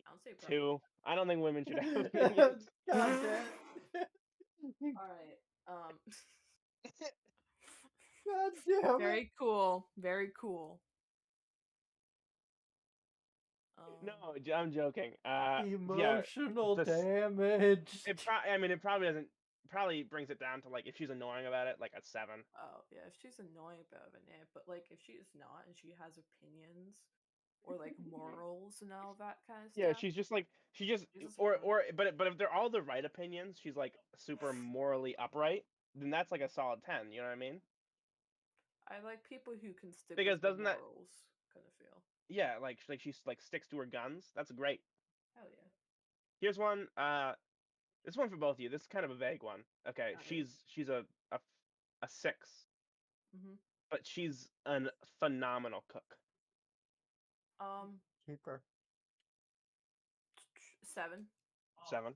I don't say problem. 2. I don't think women should have God opinions. damn it. Alright. God damn it. Very cool. Very cool. No, I'm joking. Emotional this- damage. I mean, it probably doesn't. Probably brings it down to like if she's annoying about it, like a 7. Oh, yeah, if she's annoying about it, yeah, but like if she is not and she has opinions or like morals and all that kind of Yeah, stuff. she's just like she just She's just or fine. or but if they're all the right opinions, she's like super morally upright. Then that's like a solid 10. You know what I mean? I like people who can stick Because with their doesn't that- morals, kind of feel. Yeah, like she's like sticks to her guns. That's great. Hell yeah. Here's one. This one for both of you. This is kind of a vague one. Okay, Alright. she's a 6, Mhm. but she's a phenomenal cook. Keeper. 7. 7.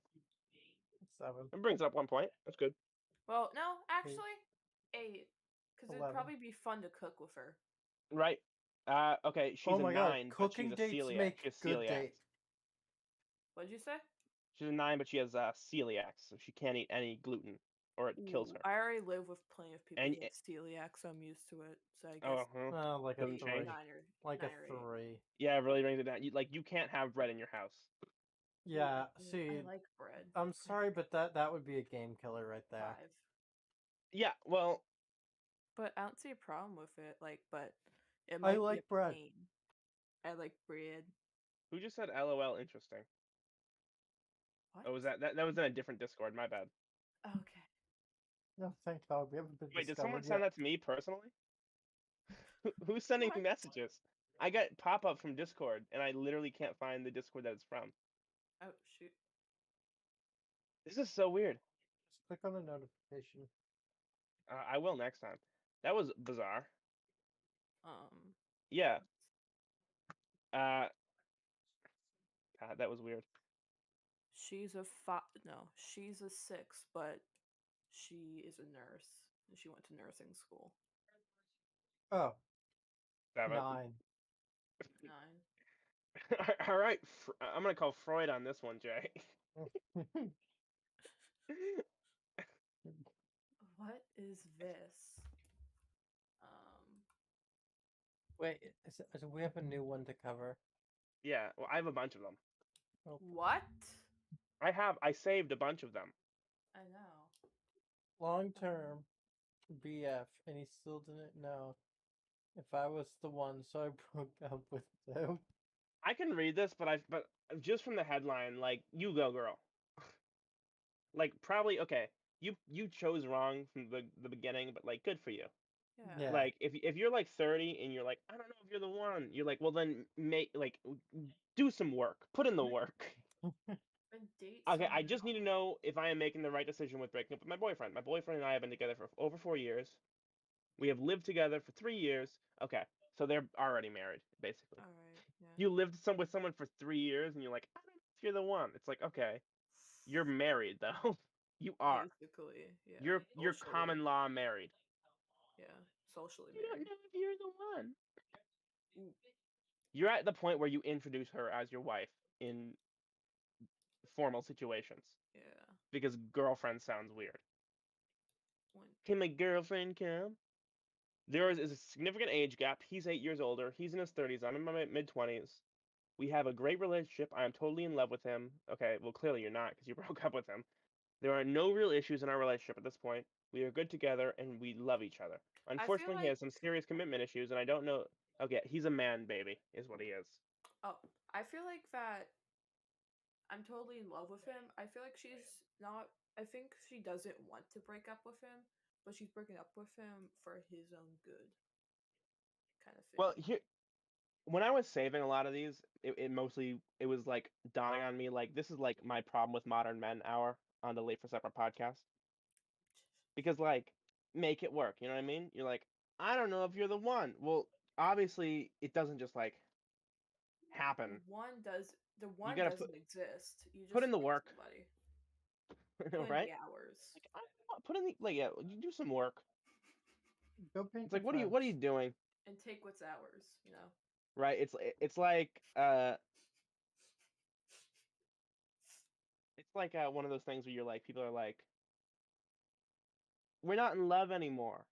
7. It brings up 1 point. That's good. Well, no, actually, 8, because it'd 11. probably be fun to cook with her. Right. Okay, she's Oh a my god, 9, but she's cooking a dates celiac. make She has good celiac. dates. What'd you say? She's a 9, but she has celiac, so she can't eat any gluten, or it kills Ooh, her. I already live with plenty of people And- who have celiac, so I'm used to it. So I guess Oh, huh. Oh, like a Doesn't 3. change. 9 or Like 9 a or 8. 3. Yeah, it really brings it down. You can't have bread in your house. Yeah, Ooh, see, I like bread. I'm sorry, but that would be a game killer right there. 5. Yeah, well, But I don't see a problem with it. Like, but it I might be like a bread. pain. I like bread. who just said LOL interesting? What? Oh, was that was in a different Discord, my bad. Okay. No, thank God, we haven't been Wait, did someone discovered send yet. that to me personally? Who's sending me What? messages? I got pop-up from Discord, and I literally can't find the Discord that it's from. Oh shoot. This is so weird. Just click on the notification. I will next time. That was bizarre. Um. Yeah. God, that was weird. She's a 5. No, she's a 6, but she is a nurse and she went to nursing school. Oh, 7. 9. 9. All right, I'm gonna call Freud on this one, Jay. What is this? Wait, so we have a new one to cover. Yeah, well, I have a bunch of them. Oh, What? I saved a bunch of them. I know. long term BF, and he still didn't know if I was the one, so I broke up with him. I can read this, but just from the headline, like, you go, girl. Like, probably okay. You chose wrong from the beginning, but like, good for you. Yeah. Yeah. Like, if you're like 30 and you're like, I don't know if you're the one, you're like, well then do some work, put in the work. And date Okay, I someone just need to else. know if I am making the right decision with breaking up with my boyfriend. My boyfriend and I have been together for over 4 years. We have lived together for 3 years. Okay, so they're already married, basically. All right. Yeah. You lived with someone for 3 years, and you're like, I don't know if you're the one. It's like, okay, you're married though. You are. Basically, yeah. You're Socially. common law married. Yeah. Socially You don't married. know if you're the one. Ooh. You're at the point where you introduce her as your wife in formal situations Yeah. because girlfriend sounds weird. When Can my girlfriend come? There is a significant age gap. He's 8 years older. He's in his 30s. I'm in my mid-20s. We have a great relationship. I am totally in love with him. Okay, well, clearly you're not because you broke up with him. There are no real issues in our relationship at this point. We are good together and we love each other. Unfortunately, he like- has some serious commitment issues, and I don't know. Okay, he's a man baby, is what he is. Oh, I feel like that I'm totally in love with him. I feel like she's not. I think she doesn't want to break up with him, but she's breaking up with him for his own good. Kind of thing. Well, when I was saving a lot of these, it was like dawning on me like this is like my problem with modern men hour on the Late for Supper podcast. Because like make it work, you know what I mean? You're like, I don't know if you're the one. Well, obviously it doesn't just like happen. The one gotta doesn't exist. You just put in the find work. somebody. Put in Right? the hours. Like put in the like yeah, you do some work. Go paint It's like your what are you fence. doing? And take what's ours, you know. Right? It's like one of those things where you're like people are like we're not in love anymore.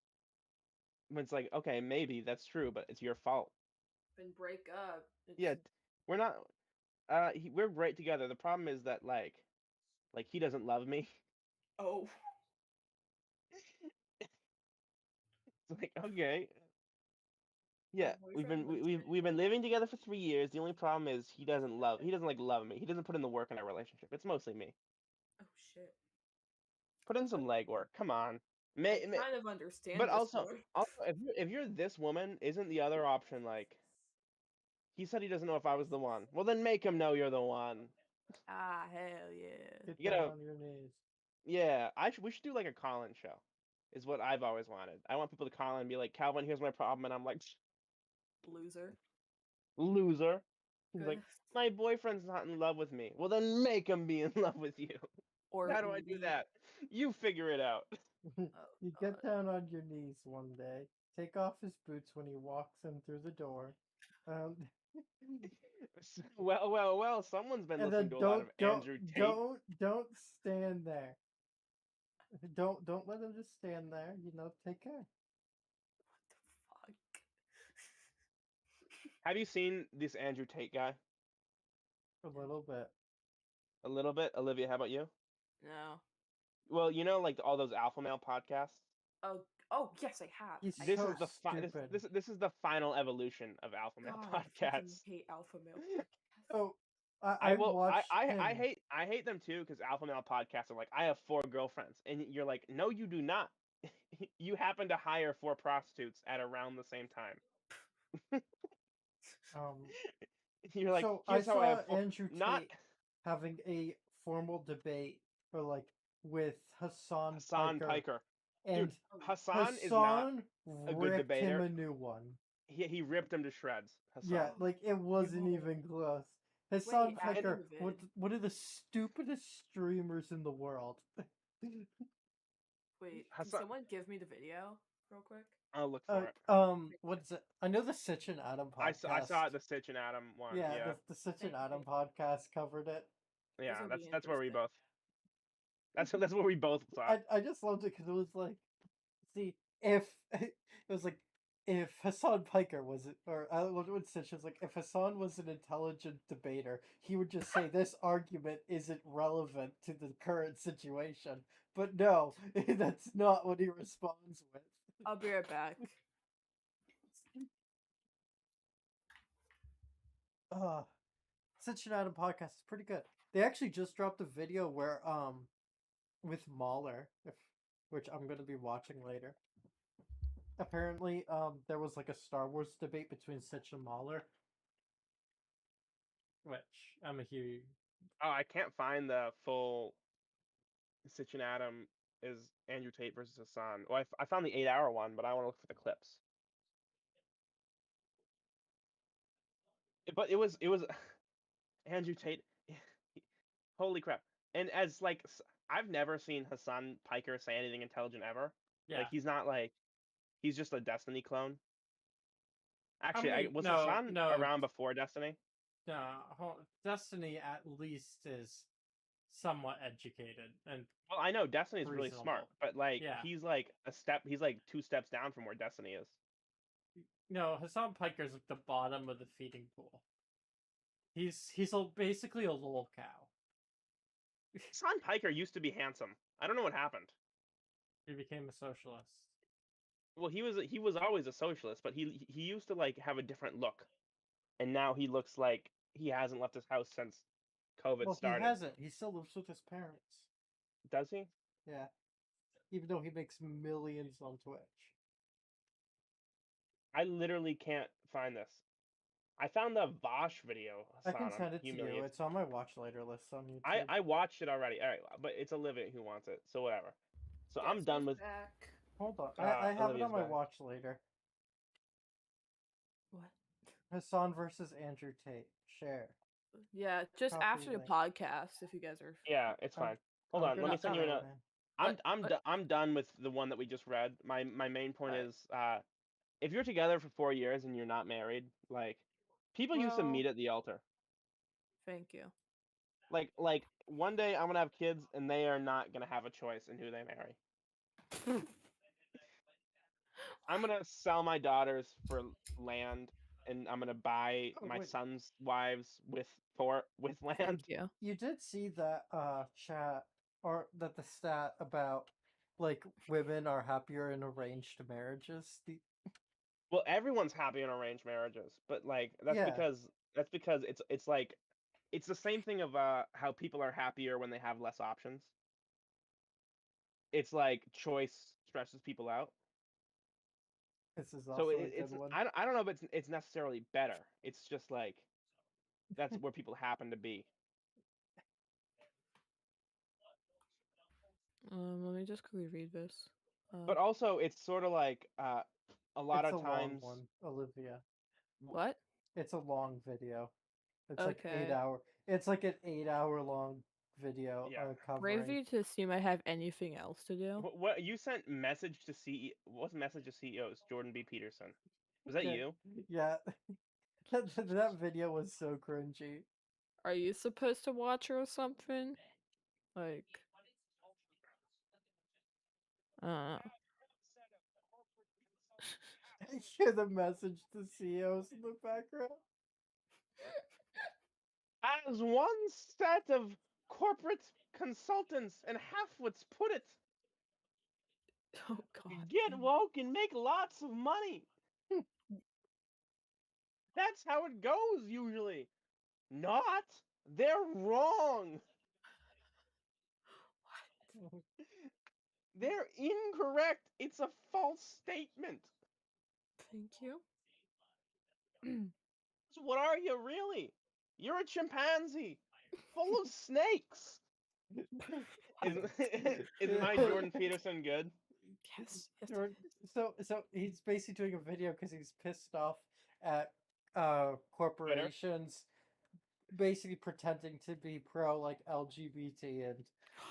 When it's like, okay, maybe that's true, but it's your fault. And break up. Yeah, we're not we're great together. The problem is that like he doesn't love me. Oh. It's like, okay. Yeah, boyfriend lives we've been living together for 3 years. The only problem is he doesn't like love me. He doesn't put in the work in our relationship. It's mostly me. Oh shit. Put in some legwork. Come on. I kind of understand. But this also more. if you're this woman, isn't the other option like he said he doesn't know if I was the one. Well, then make him know you're the one. Ah, hell yeah. Get You down know- on your knees. Yeah, we should do like a call-in show. Is what I've always wanted. I want people to call in and be like, Calvin, here's my problem, and I'm like, Loser. loser. He's like, Good. my boyfriend's not in love with me. Well, then make him be in love with you. Or How do I do leave. that? You figure it out. You get down on your knees one day, take off his boots when he walks in through the door, Well, someone's been and listening then to a lot of Andrew Tate. don't stand there. Don't let him just stand there. Take care. What the fuck? Have you seen this Andrew Tate guy? A little bit. A little bit. Olivia, how about you? No. Well, like all those alpha male podcasts. Oh yes, I have. He's I This so is the stupid. this is the final evolution of alpha male God, I freaking podcasts. hate alpha male podcasts. Oh, I watched him. I hate them too because alpha male podcasts are like I have 4 girlfriends and you're like no you do not. You happen to hire 4 prostitutes at around the same time. You're like so I here's how saw I have 4 Andrew Tate not having a formal debate with Hassan Piker. and Dude, Hassan is not a good ripped debater. him a new one. he ripped him to shreds. Hassan. Yeah, it wasn't Whoa. even close. Hassan Wait, Piker, Adam one of the stupidest streamers in the world. Wait, can Hassan- someone give me the video real quick? I'll look for it. What is it? I know the Sitch and Adam podcast. I saw it, the Stitch and Adam one. Yeah, Yeah, the Sitch and Thank Adam you. podcast covered it. yeah, This'll be that's where we interesting. both. That's what we both thought. I just loved it because it was like, see, if it was like, if Hassan Piker was it, or I loved when Stitch was like, if Hassan was an intelligent debater, he would just say this argument isn't relevant to the current situation. But no, that's not what he responds with. I'll be right back. Stitch and Adam podcast is pretty good. They actually just dropped a video where with Mahler, which I'm gonna be watching later. Apparently, there was like a Star Wars debate between Stitch and Mahler, which I'm a huge. Oh, I can't find the full Stitch and Adam is Andrew Tate versus Hassan. Well, I found the 8-hour one, but I want to look for the clips. But it was Andrew Tate. Holy crap! And as like I've never seen Hassan Piker say anything intelligent ever. Yeah. Like he's not like he's just a Destiny clone. Actually, mean, was no, Hassan no. around before Destiny? Destiny at least is somewhat educated, and Well, I know Destiny is really smart, reasonable. but like Yeah. he's like 2 steps down from where Destiny is. no, Hassan Piker's at the bottom of the feeding pool. He's basically a lol cow. Hassan Piker used to be handsome. I don't know what happened. He became a socialist. Well, he was always a socialist, but he used to like have a different look, and now he looks like he hasn't left his house since COVID Well, started. he hasn't. He still lives with his parents. Does he? Yeah. Even though he makes millions on Twitch. I literally can't find this. I found the Vosh video. I can Hassan send it to you. humiliates- It's on my watch later list on YouTube. I watched it already. All right, but it's Olivia who wants it, so whatever. So I'm Yes, done he's with. back. Hold on. Ah, I have it Olivia's on my back. watch later. What? Hassan versus Andrew Tate. Share. Yeah, just Copy after the link. podcast, if you guys are. Yeah, it's I'm- fine. Hold I'm on, let gonna me send you try, another. man. I'm done with the one that we just read. My main point Right. is, if you're together for 4 years and you're not married, like people used to Well- meet at the altar. Thank you. Like one day I'm gonna have kids and they are not gonna have a choice in who they marry. I'm gonna sell my daughters for land, and I'm gonna buy Oh, my wait. sons' wives with land. Thank you. You did see that chat or that the stat about like women are happier in arranged marriages. Well, everyone's happy in arranged marriages, but like that's Yeah. because it's like it's the same thing of how people are happier when they have less options. It's like choice stresses people out. This is So also a it's good one. I don't know if it's necessarily better. It's just like that's where people happen to be. Let me just quickly read this. But also it's sort of like a lot It's of a times long one, Olivia. What? It's a long video. It's like Okay. 8 hour. It's like an 8 hour long video Yeah. Brave covering. you to assume I have anything else to do. what you sent message to CEO? What's message to CEOs? Jordan B. Peterson. Was that Yeah. you? Yeah, that video was so cringy. Are you supposed to watch or something? Like, I hear the message to CEOs in the background. As one set of corporate consultants and half-wits put it, oh god. get woke and make lots of money. That's how it goes usually. Not. They're wrong. They're incorrect. It's a false statement. Thank you. So what are you really? You're a chimpanzee full of snakes. Is my Jordan Peterson good? Yes. Yes. Jordan- So he's basically doing a video because he's pissed off at corporations basically pretending to be pro like LGBT and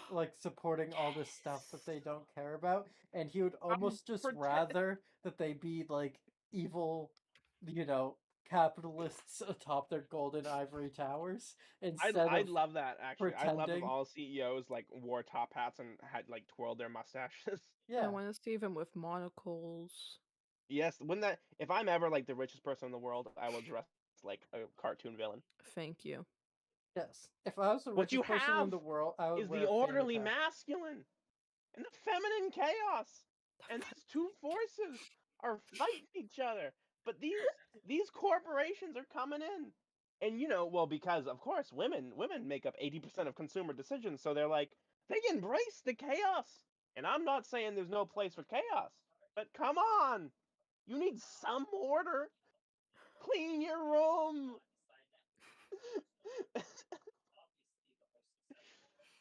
like supporting all this stuff that they don't care about, and he would almost just pretend- rather that they be like evil, capitalists atop their golden ivory towers instead I of love that actually. I love if pretending. all CEOs like wore top hats and had like twirled their mustaches. I Yeah, want to see them with monocles. Yes, when that if I'm ever like the richest person in the world, I will dress like a cartoon villain. Thank you. yes. If I was the What you richest person in have the world, I would is wear the a fanny orderly pack. masculine and the feminine chaos. And these two forces are fighting each other. But these corporations are coming in. And well, because of course women make up 80% of consumer decisions, so they're like they embrace the chaos. And I'm not saying there's no place for chaos, but come on. You need some order. Clean your room.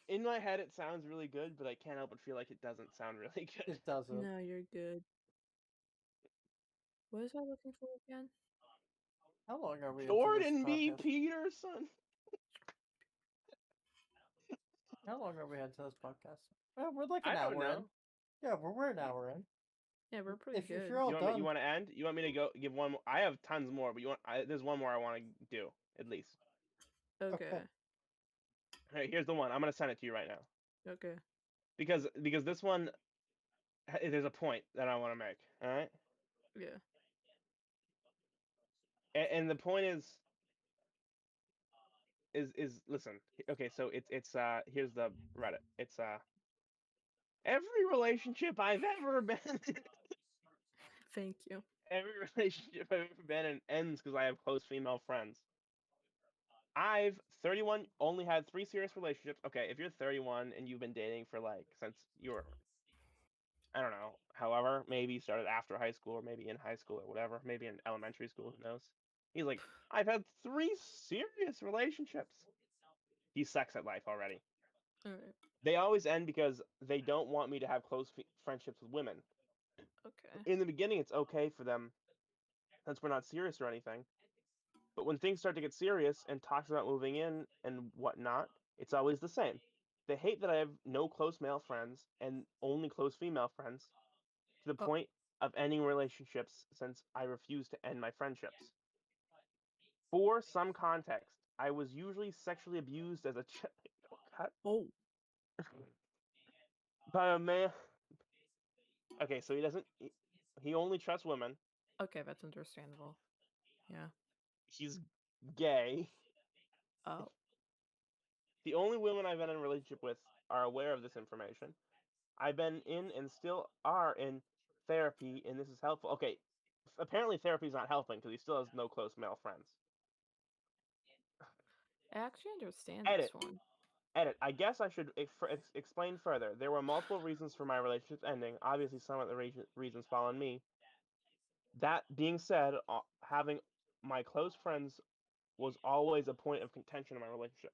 In my head it sounds really good, but I can't help but feel like it doesn't sound really good. It doesn't. No, you're good. What was I looking for again? How long are we into this Jordan B. podcast? Peterson. How long are we into this podcast? Well, we're like I an don't hour in. know. Yeah, we're an hour in. Yeah, we're pretty If good. you're all You done, want to end? You want me to go give one more? I have tons more, but there's one more I want to do at least. Okay. Hey, here's the one. I'm gonna send it to you right now Okay. because this one there's a point that I want to make. All right, Yeah. and the point is listen. Okay, so it's here's the Reddit. It's every relationship I've ever been in, Thank you. every relationship I've ever been in ends because I have close female friends. I've 31 only had 3 serious relationships. Okay, if you're 31 and you've been dating for like since you were I don't know, however, maybe you started after high school or maybe in high school or whatever, maybe in elementary school, who knows. He's like, I've had 3 serious relationships. He sucks at life already. All right. They always end because they don't want me to have close friendships with women. Okay. In the beginning, it's okay for them since we're not serious or anything. But when things start to get serious and talks about moving in and whatnot, it's always the same. They hate that I have no close male friends and only close female friends, to the Oh. point of ending relationships since I refuse to end my friendships. For some context, I was usually sexually abused as a child Oh. by a man. Okay, so he only trusts women. Okay, that's understandable. Yeah. He's gay. Oh. The only women I've been in a relationship with are aware of this information. I've been in and still are in therapy, and this is helpful. Okay, apparently therapy is not helping because he still has no close male friends. I actually understand Edit. this one. Edit. I guess I should explain further. There were multiple reasons for my relationships ending. Obviously, some of the reasons fall on me. That being said, having my close friends was always a point of contention in my relationship.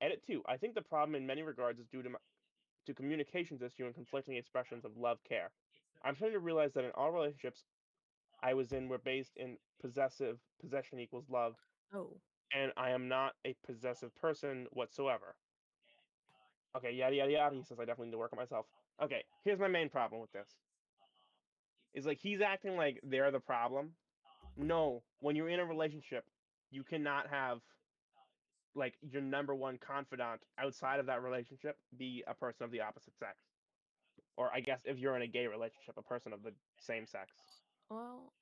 Edit 2. I think the problem in many regards is due to communications issue and conflicting expressions of love care. I'm starting to realize that in all relationships I was in were based in possession equals love, Oh. and I am not a possessive person whatsoever. Okay, yada yada yada. He says I definitely need to work on myself. Okay, here's my main problem with this. Is like he's acting like they're the problem. No, when you're in a relationship, you cannot have like your number one confidant outside of that relationship be a person of the opposite sex. Or I guess if you're in a gay relationship, a person of the same sex. Well,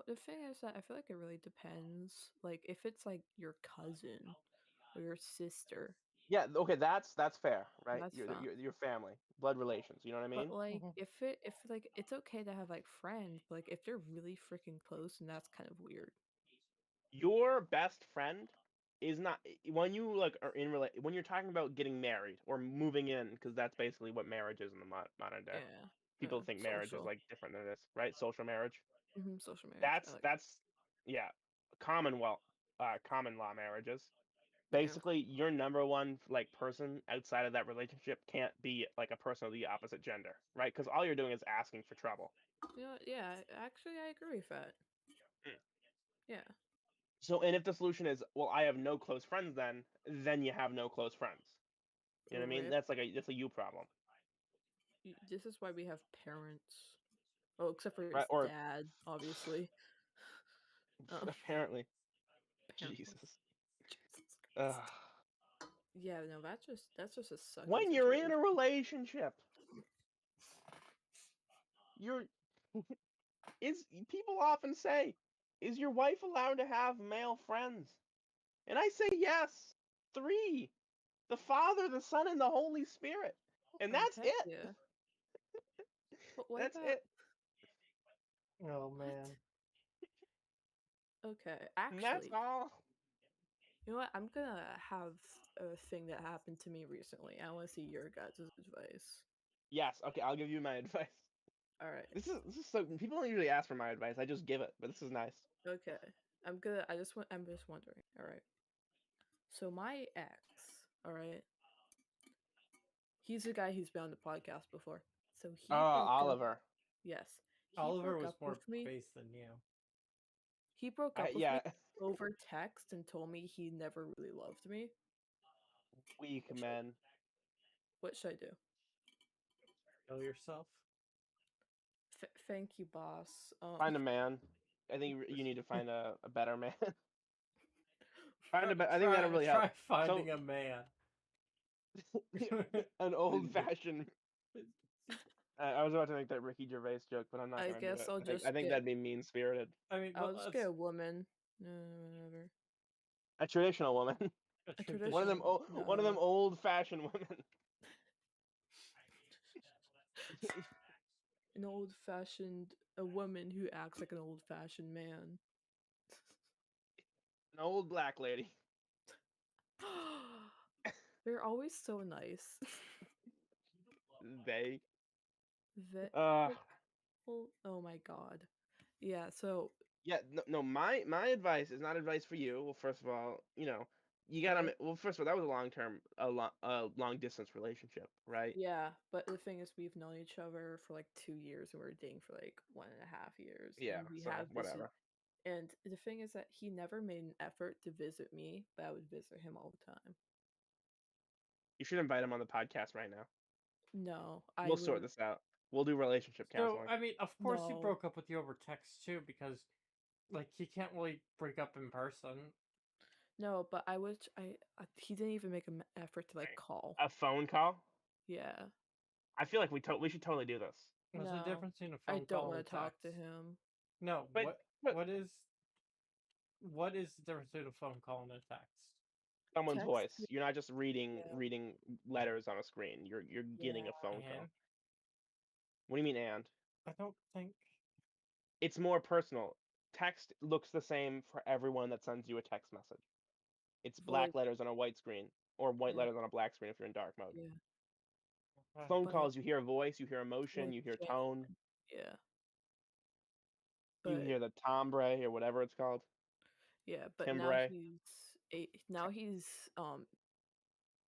the thing is that I feel like it really depends. Like, if it's like your cousin or your sister, Yeah, okay, that's fair, right? that's Your fine. your family, blood relations. You know what I mean? But like, Mhm. if like it's okay to have like friends, but like if they're really freaking close, and that's kind of weird. Your best friend is not when you like are in when you're talking about getting married or moving in because that's basically what marriage is in the modern day. Yeah. People think marriage is Social. like different than this, right? Social marriage. Social marriage. I like. That's yeah, commonwealth common law marriages. Yeah. Basically, your number one like person outside of that relationship can't be like a person of the opposite gender, right? Because all you're doing is asking for trouble. You know, yeah. Actually, I agree with that. Mm. Yeah. So, and if the solution is, well, I have no close friends, then you have no close friends. You know what I mean? Rip. That's a you problem, This is why we have parents. Oh, except for his right? Or dad, obviously. Oh, Apparently. apparently. Jesus. Jesus Ugh. Christ. Yeah, no, that's just a sucky When you're in situation. a relationship, you're people often say, "Is your wife allowed to have male friends?" And I say yes. 3. The Father, the Son, and the Holy Spirit. And Oh, that's heck it. yeah. But what That's about it. Oh man. okay, And that's actually, all. you know what? I'm gonna have a thing that happened to me recently. I want to see your guys' advice. Yes, okay, I'll give you my advice. All right. This is so people don't usually ask for my advice. I just give it, but this is nice. Okay. I'm just wondering. All right. So my ex, all right. He's a guy who's been on the podcast before. So he broke up. Oliver. Yes. He Oliver broke was up more with me. based than you. He broke up with Yeah, me over text and told me he never really loved me. weak men. What should I do? Kill yourself. Thank you, boss. Find a man. I think you need to find a better man. I think that'll really help. Try finding a man. An old-fashioned. I was about to make that Ricky Gervais joke, but I'm not I gonna do guess it. I'll I think, just I think get. that'd be mean-spirited. I mean, I'll but just get a woman. Whatever. A traditional woman. A One of them. traditional. One of them No. old-fashioned women. An old-fashioned a woman who acts like an old-fashioned man. An old black lady. They're always so nice. They. Ve- Uh. oh my god. Yeah, so Yeah. No. My advice is not advice for you. Well, first of all, you gotta. Right. Well, first of all, that was a long distance relationship, right? yeah, but the thing is we've known each other for like 2 years and we're dating for like 1.5 years. Yeah. And we So have this whatever. and the thing is that he never made an effort to visit me, but I would visit him all the time. You should invite him on the podcast right now. No, I We'll sort would this out. We'll do relationship So counseling. I mean, of course he No. broke up with you over text too, because like he can't really break up in person. No, but I would he didn't even make an effort to like Right. call. A phone call. Yeah. I feel like we should totally do this. What's the No. difference between a I phone don't call want and to talk to text? him. No, But what is the difference between a phone call and a text? someone's Text voice. me- You're not just reading Yeah. reading letters on a screen. You're getting a phone call. And What do you mean and? I don't think It's more personal. Text looks the same for everyone that sends you a text message. It's black Like, letters on a white screen, or white yeah, letters on a black screen if you're in dark mode. yeah. Phone But calls, you hear a voice, you hear emotion, like you hear genuine, tone, yeah. you But hear the timbre or whatever it's called. yeah, but Timbre. now he's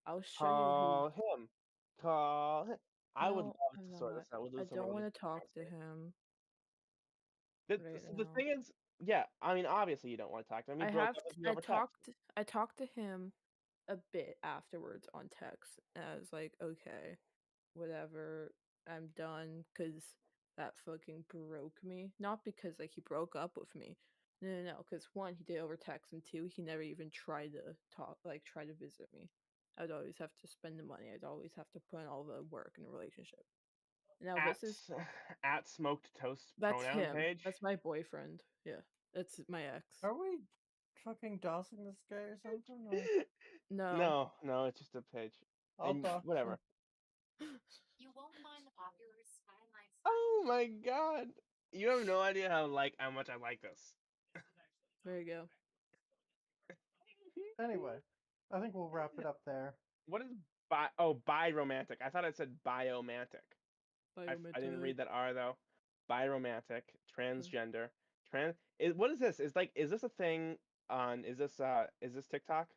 I'll show you Call him. Call him. I would no, love I'm to sort not. this out. We'll do I some don't want relationship to talk to counseling. him The, right the now. thing is, yeah, I mean, obviously you don't want to talk to him. He I broke have up with t- you over text. I talked to him a bit afterwards on text. And I was like, okay, whatever, I'm done because that fucking broke me. Not because like he broke up with me. No. Because one, he did over text, and two, he never even tried to try to visit me. I'd always have to spend the money. I'd always have to put in all the work in a relationship. Now At this is at smoked toast that's pronoun him. page. That's my boyfriend. Yeah, that's my ex. are we fucking doxing this guy or something? Or... No. No, it's just a page. I'll And dox whatever. him. You won't find the popular Skylines. Oh my god. You have no idea how much I like this. There you go. Anyway, I think we'll wrap it up there. What is biromantic? I thought it said biomantic. I didn't read that R though. Biromantic, transgender, what is this? Is this a thing on is this TikTok?